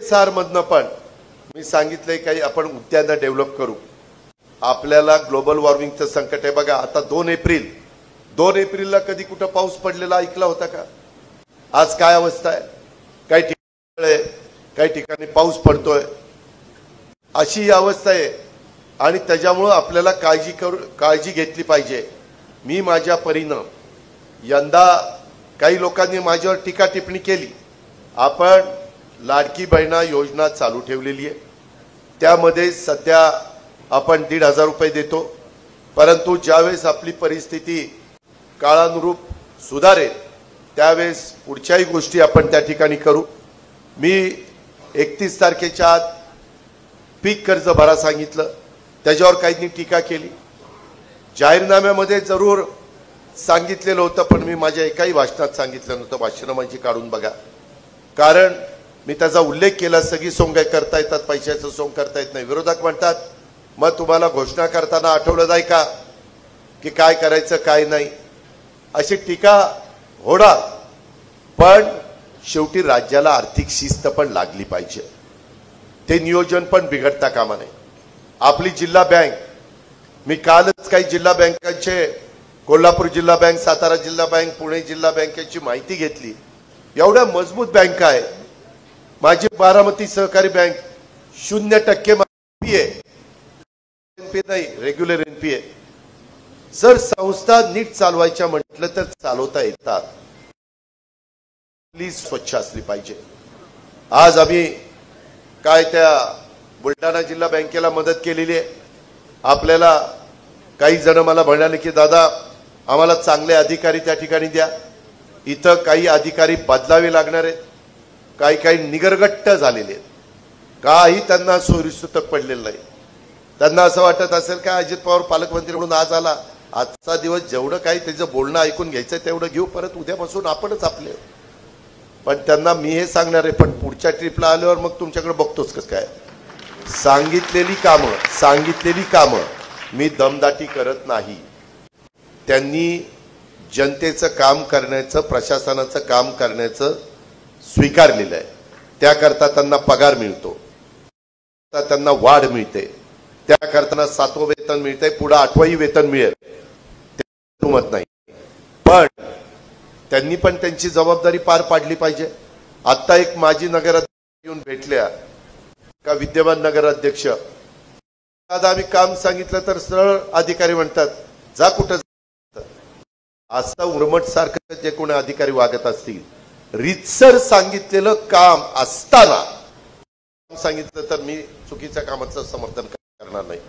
सार मधनं पण मी सांगितलंय काही आपण उद्यानं डेव्हलप करू. आपल्याला ग्लोबल वॉर्मिंगचं संकट आहे. बघा आता 2 एप्रिलला कधी कुठं पाऊस पडलेला ऐकला होता का? आज काय अवस्था आहे? काही ठिकाणी काही ठिकाणी पाऊस पडतोय, अशी ही अवस्था आहे. आणि त्याच्यामुळे आपल्याला काळजी घेतली पाहिजे. मी माझ्या परीनं यंदा काही लोकांनी माझ्यावर टीका टिप्पणी केली. आपण लाडकी बहिणा योजना चालू ठेवलेली आहे, त्यामध्ये सध्या आपण 1,500 रुपये देतो. परंतु ज्यावेळेस आपली परिस्थिती काळानुरूप सुधारेल त्यावेळेस पुढच्याही गोष्टी आपण त्या ठिकाणी करू. मी 31 तारखेच्या आत पीक कर्ज भरा सांगितलं, त्याच्यावर काहींनी टीका केली. जाहीरनाम्यामध्ये जरूर सांगितलेलं होतं, पण मी माझ्या एकाही भाषणात सांगितलं नव्हतं. भाषणं माझी काढून बघा, कारण मी त्याचा उल्लेख केला. सगळी सोंग करता येतात, पैशाचं सोंग करता येत नाही. विरोधक म्हणतात मग तुम्हाला घोषणा करताना आठवलं जाय का की काय करायचं काय नाही, अशी टीका होणार. पण शेवटी राज्याला आर्थिक शिस्त पण लागली पाहिजे, ते नियोजन पण बिघडता कामा नये. आपली जिल्हा बँक, मी कालच काही जिल्हा बँकांचे, कोल्हापूर जिल्हा बँक, सातारा जिल्हा बँक, पुणे जिल्हा बँकेची माहिती घेतली. एवढ्या मजबूत बँका आहे. माझी बारामती सहकारी बँक 0% एनपीए नाही, रेग्युलर एनपीए. जर संस्था नीट चालवायच्या म्हटलं तर चालवता येतात. प्लीज स्वच्छ असली पाहिजे. आज आम्ही काय त्या बुलढाणा जिल्हा बँकेला मदत केलेली आहे. आपल्याला काही जण मला म्हणाले की दादा आम्हाला चांगले अधिकारी त्या ठिकाणी द्या. इथं काही अधिकारी बदलावे लागणार आहेत, काही निगरगट्ट झालेले आहेत. काही त्यांना सोयीसुतक पडलेलं नाही. त्यांना असं वाटत असेल का अजित पवार पालकमंत्री म्हणून आज आला, आजचा दिवस जेवढं काही त्याचं बोलणं ऐकून घ्यायचं तेवढं घेऊ, परत उद्यापासून आपणच आपले. पण त्यांना मी हे सांगणार आहे, पण पुढच्या ट्रिपला आल्यावर मग तुमच्याकडे बघतोच कसं काय. सांगितलेली कामं मी दमदाटी करत नाही. त्यांनी जनतेचं काम करण्याचं, प्रशासनाचं काम करण्याचं स्वीकारलेलं आहे. त्याकरता त्यांना पगार मिळतो, त्यांना वाढ मिळते, त्याकरता 7वं वेतन मिळतंय, पुढे 8वंही वेतन मिळेल, मत नाही. पण त्यांनी पण त्यांची जबाबदारी पार पाडली पाहिजे. आता एक माजी नगराध्यक्ष येऊन भेटल्या का विद्यमान नगराध्यक्ष, आता आम्ही काम सांगितलं तर सरळ अधिकारी म्हणतात जा कुठं. असं उर्मट सारखं जे कोणी अधिकारी वागत असतील, रीतसर सांगितलेलं काम असताना सांगितलं तर मी चुकीच्या कामाचं समर्थन करणार नाही.